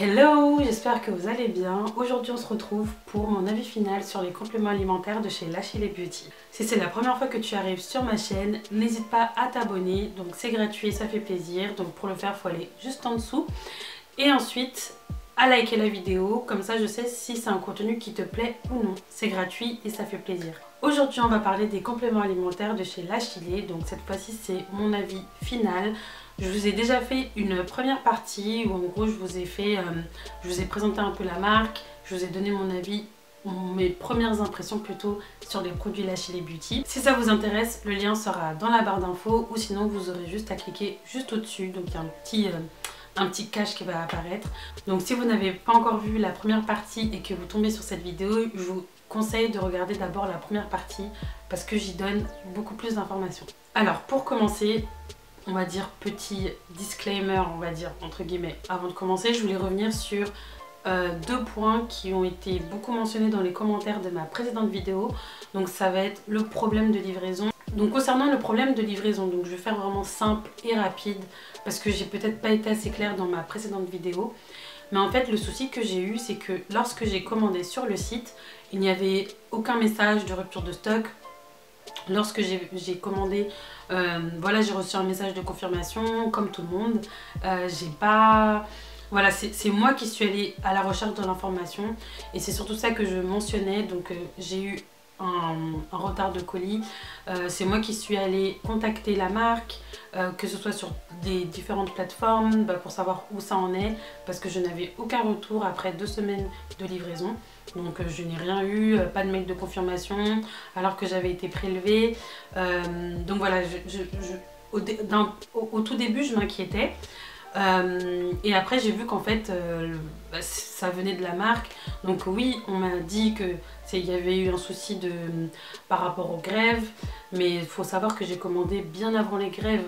Hello, j'espère que vous allez bien. Aujourd'hui on se retrouve pour mon avis final sur les compléments alimentaires de chez Lachile Beauty. Si c'est la première fois que tu arrives sur ma chaîne, n'hésite pas à t'abonner, donc c'est gratuit et ça fait plaisir. Donc pour le faire, il faut aller juste en dessous. Et ensuite, à liker la vidéo, comme ça je sais si c'est un contenu qui te plaît ou non. C'est gratuit et ça fait plaisir. Aujourd'hui on va parler des compléments alimentaires de chez Lachile, donc cette fois-ci c'est mon avis final. Je vous ai déjà fait une première partie où en gros je vous ai présenté un peu la marque, je vous ai donné mon avis, mes premières impressions plutôt sur les produits Lachile Beauty. Si ça vous intéresse, le lien sera dans la barre d'infos ou sinon vous aurez juste à cliquer juste au-dessus, donc il y a un petit cache qui va apparaître. Donc si vous n'avez pas encore vu la première partie et que vous tombez sur cette vidéo, je vous conseille de regarder d'abord la première partie parce que j'y donne beaucoup plus d'informations. Alors pour commencer, on va dire petit disclaimer, on va dire entre guillemets. Avant de commencer, je voulais revenir sur deux points qui ont été beaucoup mentionnés dans les commentaires de ma précédente vidéo. Donc ça va être le problème de livraison. Donc concernant le problème de livraison, donc je vais faire vraiment simple et rapide parce que j'ai peut-être pas été assez claire dans ma précédente vidéo. Mais en fait le souci que j'ai eu, c'est que lorsque j'ai commandé sur le site, il n'y avait aucun message de rupture de stock. Lorsque j'ai commandé, voilà, j'ai reçu un message de confirmation comme tout le monde. J'ai pas... Voilà, c'est moi qui suis allée à la recherche de l'information et c'est surtout ça que je mentionnais. Donc j'ai eu un retard de colis. C'est moi qui suis allée contacter la marque, que ce soit sur des différentes plateformes pour savoir où ça en est, parce que je n'avais aucun retour après 2 semaines de livraison. Donc je n'ai rien eu, pas de mail de confirmation alors que j'avais été prélevée. Donc voilà, au tout début je m'inquiétais. Et après j'ai vu qu'en fait ça venait de la marque. Donc oui, on m'a dit que il y avait eu un souci par rapport aux grèves, mais il faut savoir que j'ai commandé bien avant les grèves.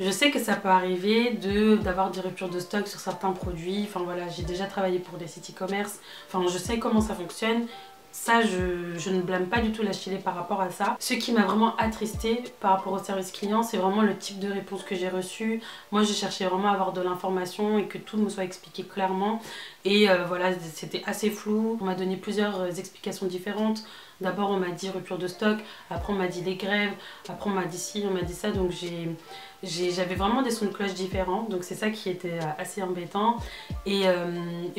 Je sais que ça peut arriver d'avoir des ruptures de stock sur certains produits. Enfin voilà, j'ai déjà travaillé pour des sites e-commerce. Enfin je sais comment ça fonctionne. Ça, je ne blâme pas du tout Lachile par rapport à ça. Ce qui m'a vraiment attristée par rapport au service client, c'est vraiment le type de réponse que j'ai reçu. Moi, j'ai cherché vraiment à avoir de l'information et que tout me soit expliqué clairement. Et voilà, c'était assez flou. On m'a donné plusieurs explications différentes. D'abord, on m'a dit rupture de stock. Après, on m'a dit les grèves. Après, on m'a dit ci, on m'a dit ça. Donc, j'avais vraiment des sons de cloche différents. Donc, c'est ça qui était assez embêtant. Et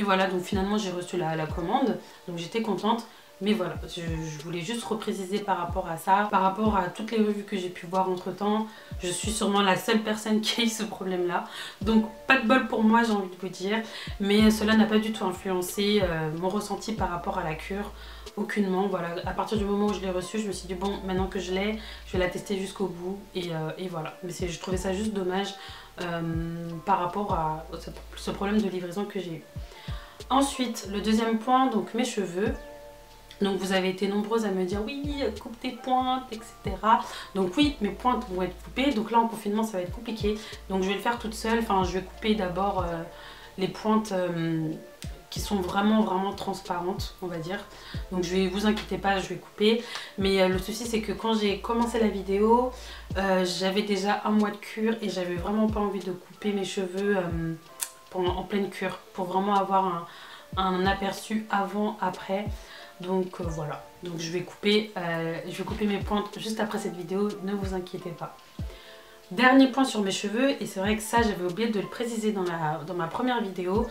voilà, donc finalement, j'ai reçu la commande. Donc, j'étais contente. Mais voilà, je voulais juste repréciser par rapport à ça, par rapport à toutes les revues que j'ai pu voir entre temps. Je suis sûrement la seule personne qui a eu ce problème là. Donc pas de bol pour moi, j'ai envie de vous dire. Mais cela n'a pas du tout influencé mon ressenti par rapport à la cure. Aucunement, voilà. À partir du moment où je l'ai reçue, je me suis dit bon, maintenant que je l'ai, je vais la tester jusqu'au bout. Et voilà. Mais je trouvais ça juste dommage par rapport à ce problème de livraison que j'ai eu. Ensuite, le deuxième point, donc mes cheveux. Donc vous avez été nombreuses à me dire oui, coupe tes pointes, etc. Donc oui, mes pointes vont être coupées. Donc là en confinement ça va être compliqué. Donc je vais le faire toute seule. Enfin je vais couper d'abord les pointes qui sont vraiment transparentes, on va dire. Donc vous inquiétez pas, je vais couper. Mais le souci c'est que quand j'ai commencé la vidéo, j'avais déjà 1 mois de cure et j'avais vraiment pas envie de couper mes cheveux en pleine cure. Pour vraiment avoir un aperçu avant-après. Donc voilà, donc je vais couper mes pointes juste après cette vidéo, ne vous inquiétez pas. Dernier point sur mes cheveux, et c'est vrai que ça j'avais oublié de le préciser dans ma première vidéo,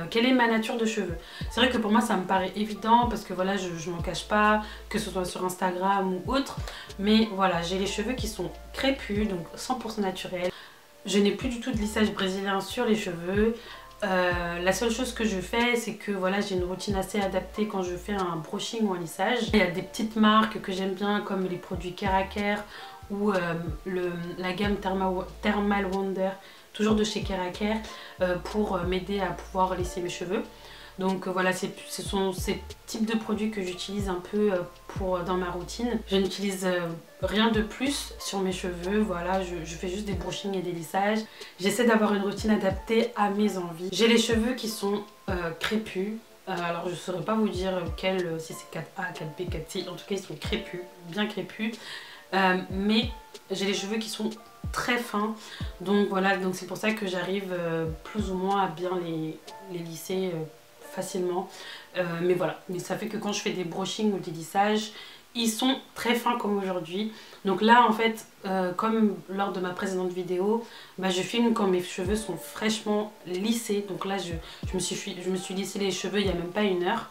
quelle est ma nature de cheveux. C'est vrai que pour moi ça me paraît évident parce que voilà, je m'en cache pas, que ce soit sur Instagram ou autre, mais voilà, j'ai les cheveux qui sont crépus, donc 100% naturels. Je n'ai plus du tout de lissage brésilien sur les cheveux. La seule chose que je fais, c'est que voilà, j'ai une routine assez adaptée quand je fais un brushing ou un lissage. Il y a des petites marques que j'aime bien comme les produits Keraker ou la gamme Thermal Wonder, toujours de chez Keraker, pour m'aider à pouvoir lisser mes cheveux. Donc voilà, ce sont ces types de produits que j'utilise un peu dans ma routine. Je n'utilise rien de plus sur mes cheveux, voilà, je fais juste des brushings et des lissages. J'essaie d'avoir une routine adaptée à mes envies. J'ai les cheveux qui sont crépus. Alors je ne saurais pas vous dire si c'est 4A, 4B, 4C, en tout cas ils sont crépus, bien crépus. Mais j'ai les cheveux qui sont très fins. Donc voilà, donc c'est pour ça que j'arrive plus ou moins à bien les lisser facilement. Mais voilà, mais ça fait que quand je fais des brushings ou des lissages, ils sont très fins comme aujourd'hui. Donc là en fait, comme lors de ma précédente vidéo, bah, je filme quand mes cheveux sont fraîchement lissés. Donc là je me suis lissé les cheveux il n'y a même pas 1 heure.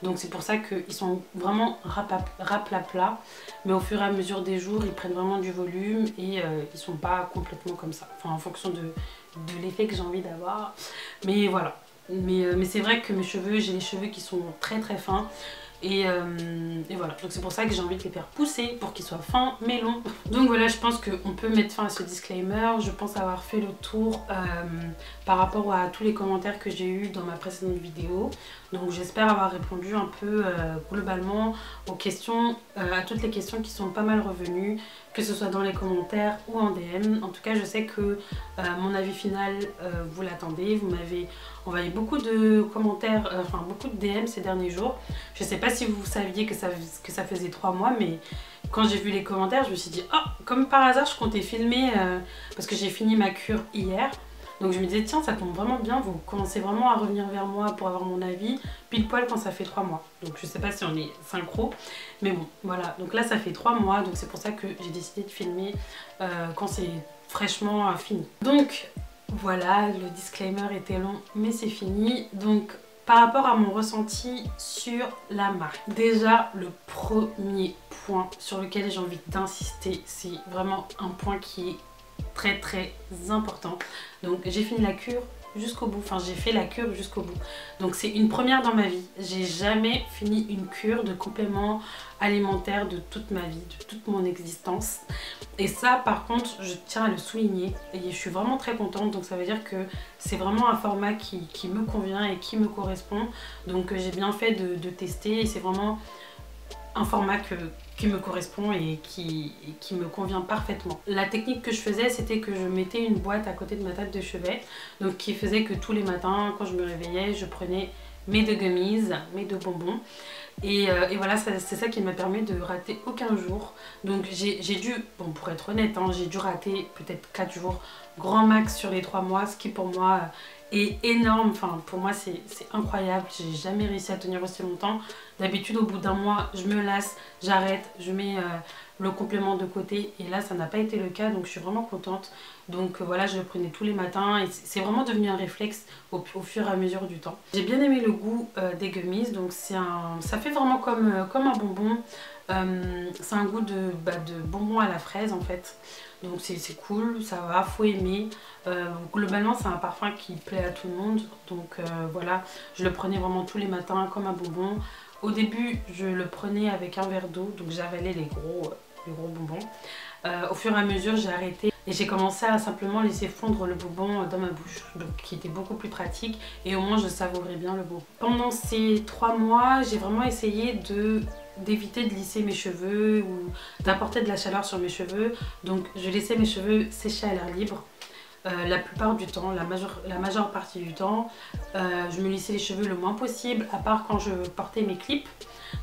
Donc c'est pour ça qu'ils sont vraiment raplapla. Mais au fur et à mesure des jours, ils prennent vraiment du volume et ils sont pas complètement comme ça. Enfin en fonction de l'effet que j'ai envie d'avoir. Mais voilà. Mais c'est vrai que mes cheveux, j'ai les cheveux qui sont très très fins. Et voilà, donc c'est pour ça que j'ai envie de les faire pousser pour qu'ils soient fins mais longs. Donc voilà, je pense qu'on peut mettre fin à ce disclaimer. Je pense avoir fait le tour par rapport à tous les commentaires que j'ai eu dans ma précédente vidéo. Donc j'espère avoir répondu un peu globalement aux questions, à toutes les questions qui sont pas mal revenues, que ce soit dans les commentaires ou en DM. En tout cas, je sais que mon avis final, vous l'attendez. Vous m'avez envoyé beaucoup de commentaires, enfin beaucoup de DM ces derniers jours. Je sais pas si vous saviez que ça faisait 3 mois, mais quand j'ai vu les commentaires, je me suis dit, oh, comme par hasard, je comptais filmer parce que j'ai fini ma cure hier. Donc je me disais, tiens, ça tombe vraiment bien, vous commencez vraiment à revenir vers moi pour avoir mon avis, pile poil quand ça fait 3 mois. Donc je sais pas si on est synchro, mais bon, voilà. Donc là, ça fait 3 mois, donc c'est pour ça que j'ai décidé de filmer quand c'est fraîchement fini. Donc voilà, le disclaimer était long, mais c'est fini. Donc par rapport à mon ressenti sur la marque, déjà le premier point sur lequel j'ai envie d'insister, c'est vraiment un point qui est très très important. Donc j'ai fini la cure jusqu'au bout, enfin j'ai fait la cure jusqu'au bout. Donc c'est une première dans ma vie. J'ai jamais fini une cure de compléments alimentaires de toute ma vie, de toute mon existence. Et ça par contre je tiens à le souligner et je suis vraiment très contente. Donc ça veut dire que c'est vraiment un format qui me convient et qui me correspond. Donc j'ai bien fait de tester et c'est vraiment un format qui me correspond et qui me convient parfaitement. La technique que je faisais, c'était que je mettais une boîte à côté de ma table de chevet, donc qui faisait que tous les matins, quand je me réveillais, je prenais mes 2 gummies, mes 2 bonbons. Et voilà, c'est ça qui m'a permis de rater aucun jour. Donc j'ai dû, bon pour être honnête, hein, j'ai dû rater peut-être 4 jours, grand max sur les 3 mois, ce qui pour moi est énorme. Enfin pour moi c'est incroyable, j'ai jamais réussi à tenir aussi longtemps. D'habitude au bout d'un mois je me lasse, j'arrête, je mets le complément de côté et là ça n'a pas été le cas, donc je suis vraiment contente. Donc voilà, je le prenais tous les matins et c'est vraiment devenu un réflexe au fur et à mesure du temps. J'ai bien aimé le goût des gummies, donc ça fait vraiment comme un bonbon. C'est un goût de bonbon à la fraise en fait. Donc c'est cool, ça va, faut aimer. Globalement c'est un parfum qui plaît à tout le monde. Donc voilà, je le prenais vraiment tous les matins comme un bonbon. Au début je le prenais avec un verre d'eau, donc j'avalais les gros bonbons. Au fur et à mesure j'ai arrêté et j'ai commencé à simplement laisser fondre le bonbon dans ma bouche, donc qui était beaucoup plus pratique et au moins je savourais bien le bonbon. Pendant ces 3 mois j'ai vraiment essayé d'éviter de lisser mes cheveux ou d'apporter de la chaleur sur mes cheveux. Donc je laissais mes cheveux sécher à l'air libre la plupart du temps, la majeure partie du temps. Je me lissais les cheveux le moins possible, à part quand je portais mes clips.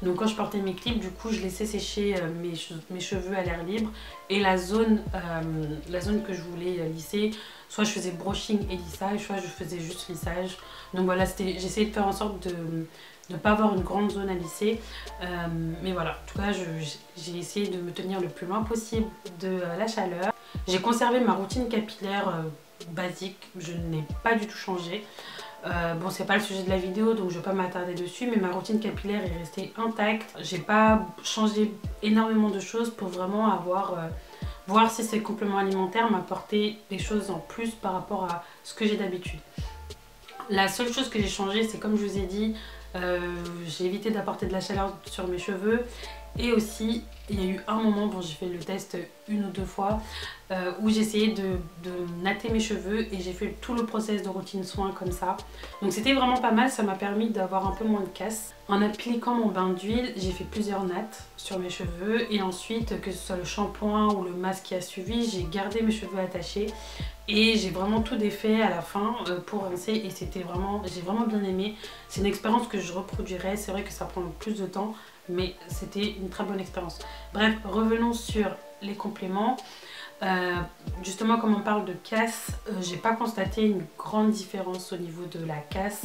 Donc quand je portais mes clips, du coup je laissais sécher mes cheveux à l'air libre. Et la zone que je voulais lisser, soit je faisais brushing et lissage, soit je faisais juste lissage. Donc voilà, j'essayais de faire en sorte de ne pas avoir une grande zone à lisser. Mais voilà, en tout cas j'ai essayé de me tenir le plus loin possible de la chaleur. J'ai conservé ma routine capillaire basique, je n'ai pas du tout changé. Bon, c'est pas le sujet de la vidéo donc je vais pas m'attarder dessus, mais ma routine capillaire est restée intacte. J'ai pas changé énormément de choses pour vraiment voir si ces compléments alimentaires m'apportaient des choses en plus par rapport à ce que j'ai d'habitude. La seule chose que j'ai changé, c'est comme je vous ai dit, j'ai évité d'apporter de la chaleur sur mes cheveux. Et aussi, il y a eu un moment, bon j'ai fait le test 1 ou 2 fois, où j'ai essayé de natter mes cheveux et j'ai fait tout le process de routine soin comme ça. Donc c'était vraiment pas mal, ça m'a permis d'avoir un peu moins de casse. En appliquant mon bain d'huile, j'ai fait plusieurs nattes sur mes cheveux et ensuite, que ce soit le shampoing ou le masque qui a suivi, j'ai gardé mes cheveux attachés. Et j'ai vraiment tout défait à la fin pour rincer et j'ai vraiment bien aimé. C'est une expérience que je reproduirais, c'est vrai que ça prend plus de temps, mais c'était une très bonne expérience. Bref, revenons sur les compléments. Justement, comme on parle de casse, j'ai pas constaté une grande différence au niveau de la casse.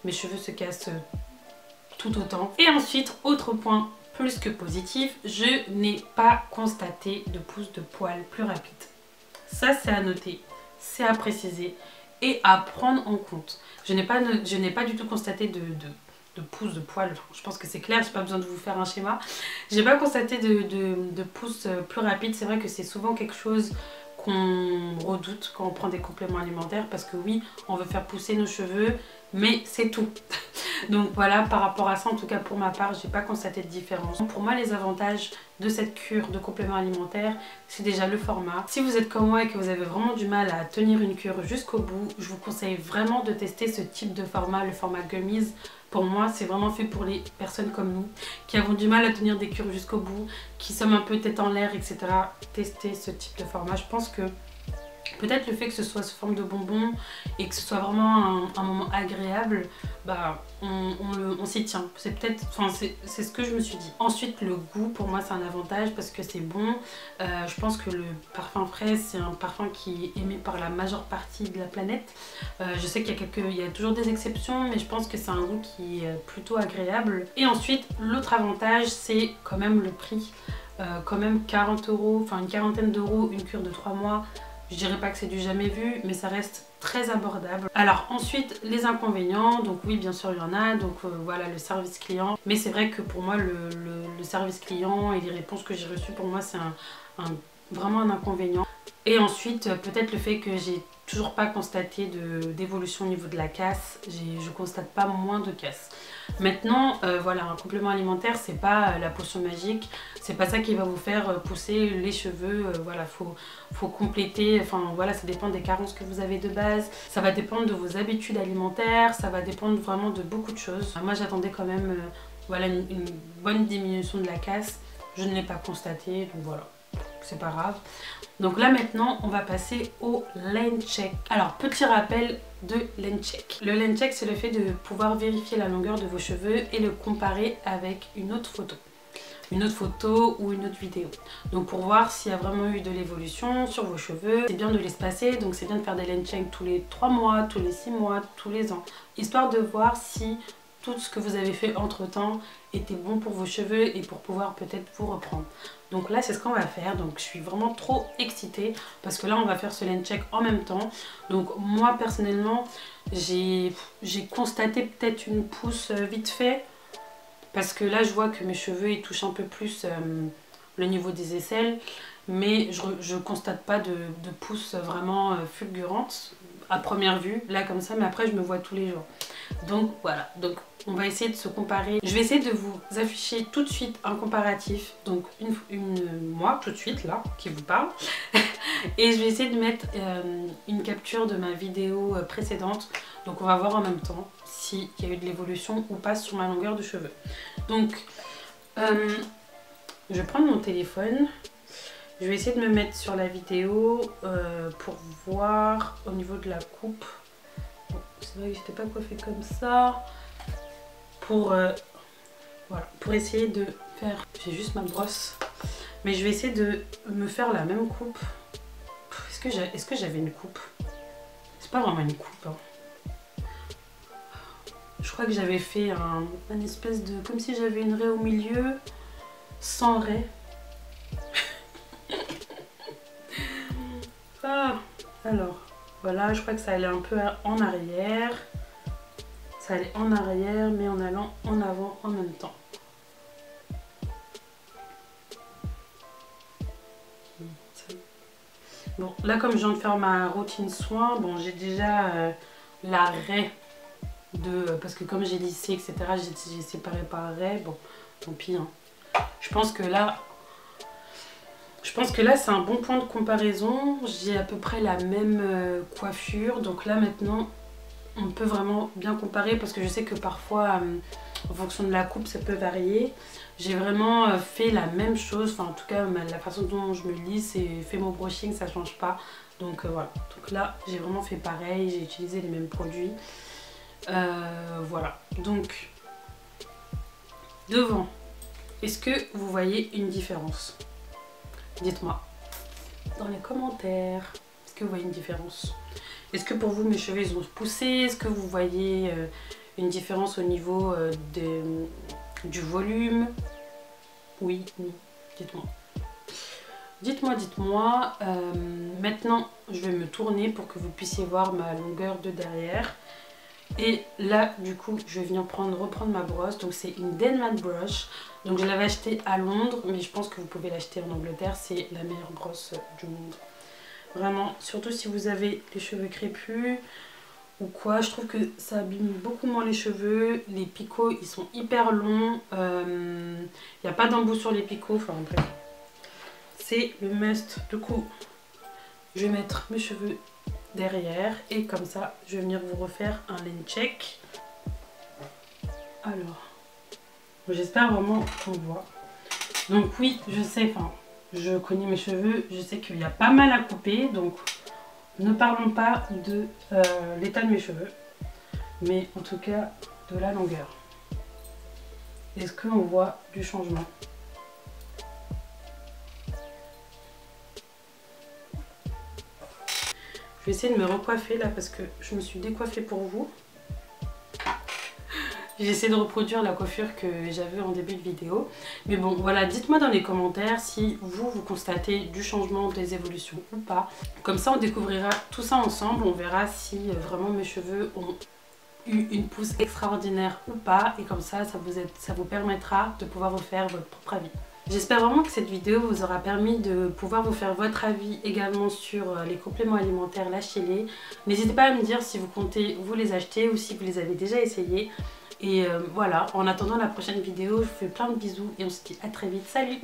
Mes cheveux se cassent tout autant. Et ensuite, autre point plus que positif, je n'ai pas constaté de pousse de poils plus rapide. Ça, c'est à noter, c'est à préciser et à prendre en compte. Je n'ai pas du tout constaté de pousse de poils. Je pense que c'est clair, j'ai pas besoin de vous faire un schéma. J'ai pas constaté de pousse plus rapide. C'est vrai que c'est souvent quelque chose qu'on redoute quand on prend des compléments alimentaires, parce que oui, on veut faire pousser nos cheveux, mais c'est tout. Donc voilà, par rapport à ça, en tout cas pour ma part, j'ai pas constaté de différence. Pour moi, les avantages de cette cure de compléments alimentaires, c'est déjà le format. Si vous êtes comme moi et que vous avez vraiment du mal à tenir une cure jusqu'au bout, je vous conseille vraiment de tester ce type de format, le format gummies. Pour moi, c'est vraiment fait pour les personnes comme nous, qui avons du mal à tenir des cures jusqu'au bout, qui sommes un peu tête en l'air, etc. Testez ce type de format. Je pense que peut-être le fait que ce soit sous forme de bonbons et que ce soit vraiment un moment agréable, bah, on s'y tient. C'est peut-être, enfin c'est ce que je me suis dit. Ensuite, le goût, pour moi c'est un avantage parce que c'est bon. Je pense que le parfum fraise, c'est un parfum qui est aimé par la majeure partie de la planète. Je sais qu'il y a toujours des exceptions, mais je pense que c'est un goût qui est plutôt agréable. Et ensuite, l'autre avantage, c'est quand même le prix. Quand même 40 €, enfin une quarantaine d'euros, une cure de 3 mois. Je dirais pas que c'est du jamais vu, mais ça reste très abordable. Alors ensuite, les inconvénients, donc oui bien sûr il y en a, donc voilà le service client. Mais c'est vrai que pour moi le service client et les réponses que j'ai reçues, pour moi c'est vraiment un inconvénient. Et ensuite peut-être le fait que j'ai toujours pas constaté d'évolution au niveau de la casse, je constate pas moins de casse. Maintenant, voilà, un complément alimentaire, c'est pas la potion magique, c'est pas ça qui va vous faire pousser les cheveux. Voilà, faut compléter, enfin voilà, ça dépend des carences que vous avez de base, ça va dépendre de vos habitudes alimentaires, ça va dépendre vraiment de beaucoup de choses. Moi, j'attendais quand même voilà, une bonne diminution de la casse, je ne l'ai pas constaté, donc voilà, c'est pas grave. Donc là maintenant, on va passer au lane check. Alors, petit rappel de lane check. Le lane check, c'est le fait de pouvoir vérifier la longueur de vos cheveux et le comparer avec une autre photo. Une autre photo ou une autre vidéo. Donc pour voir s'il y a vraiment eu de l'évolution sur vos cheveux. C'est bien de l'espacer, donc c'est bien de faire des lane check tous les 3 mois, tous les 6 mois, tous les ans. Histoire de voir si tout ce que vous avez fait entre temps était bon pour vos cheveux et pour pouvoir peut-être vous reprendre. Donc là c'est ce qu'on va faire, donc je suis vraiment trop excitée parce que là on va faire ce lane check en même temps. Donc moi personnellement j'ai constaté peut-être une pousse vite fait parce que là je vois que mes cheveux ils touchent un peu plus le niveau des aisselles, mais je constate pas de pousse vraiment fulgurante à première vue, là comme ça, mais après je me vois tous les jours. Donc voilà, donc on va essayer de se comparer. Je vais essayer de vous afficher tout de suite un comparatif, donc moi tout de suite là, qui vous parle. Et je vais essayer de mettre une capture de ma vidéo précédente. Donc on va voir en même temps s'il y a eu de l'évolution ou pas sur ma longueur de cheveux. Donc je vais prendre mon téléphone. Je vais essayer de me mettre sur la vidéo pour voir au niveau de la coupe. Bon, c'est vrai que j'étais pas coiffée comme ça. Voilà, pour essayer de faire... J'ai juste ma brosse. Mais je vais essayer de me faire la même coupe. Est-ce que j'avais une coupe? C'est pas vraiment une coupe. Hein. Je crois que j'avais fait un espèce de... Comme si j'avais une raie au milieu, sans raie. Alors, voilà, je crois que ça allait un peu en arrière. Ça allait en arrière, mais en allant en avant en même temps. Bon, là comme je viens de faire ma routine soin, bon j'ai déjà la raie parce que comme j'ai lissé, etc., j'ai séparé par raie. Bon, tant pis. Hein. Je pense que là, c'est un bon point de comparaison. J'ai à peu près la même coiffure. Donc là maintenant, on peut vraiment bien comparer parce que je sais que parfois, en fonction de la coupe, ça peut varier. J'ai vraiment fait la même chose. Enfin, en tout cas, la façon dont je me lisse et fait mon brushing, ça change pas. Donc voilà. Donc là, j'ai vraiment fait pareil. J'ai utilisé les mêmes produits. Voilà. Donc, devant, est-ce que vous voyez une différence? Dites-moi. dans les commentaires. Est-ce que vous voyez une différence? Est-ce que pour vous mes cheveux ils ont poussé? Est-ce que vous voyez une différence au niveau du volume? Oui, non, dites-moi. Dites-moi. Maintenant, je vais me tourner pour que vous puissiez voir ma longueur de derrière. Et là, du coup, je vais venir reprendre ma brosse. Donc, c'est une Denman Brush. Donc, je l'avais achetée à Londres, mais je pense que vous pouvez l'acheter en Angleterre. C'est la meilleure brosse du monde. Vraiment, surtout si vous avez les cheveux crépus ou quoi. Je trouve que ça abîme beaucoup moins les cheveux. Les picots, ils sont hyper longs. Il n'y a pas d'embout sur les picots. Enfin, bref. C'est le must. Du coup, je vais mettre mes cheveux derrière et comme ça, je vais venir vous refaire un lane check. Alors, j'espère vraiment qu'on voit. Donc oui, je sais, enfin, je connais mes cheveux, je sais qu'il y a pas mal à couper, donc ne parlons pas de l'état de mes cheveux, mais en tout cas de la longueur. Est-ce qu'on voit du changement? Je vais essayer de me recoiffer là parce que je me suis décoiffée pour vous. J'essaie de reproduire la coiffure que j'avais en début de vidéo. Mais bon, voilà, dites-moi dans les commentaires si vous constatez du changement, des évolutions ou pas. Comme ça, on découvrira tout ça ensemble. On verra si vraiment mes cheveux ont eu une pousse extraordinaire ou pas. Et comme ça, ça vous permettra de pouvoir vous faire votre propre avis. J'espère vraiment que cette vidéo vous aura permis de pouvoir vous faire votre avis également sur les compléments alimentaires, lâchez-les. N'hésitez pas à me dire si vous comptez vous les acheter ou si vous les avez déjà essayés. Et voilà, en attendant la prochaine vidéo, je vous fais plein de bisous et on se dit à très vite. Salut!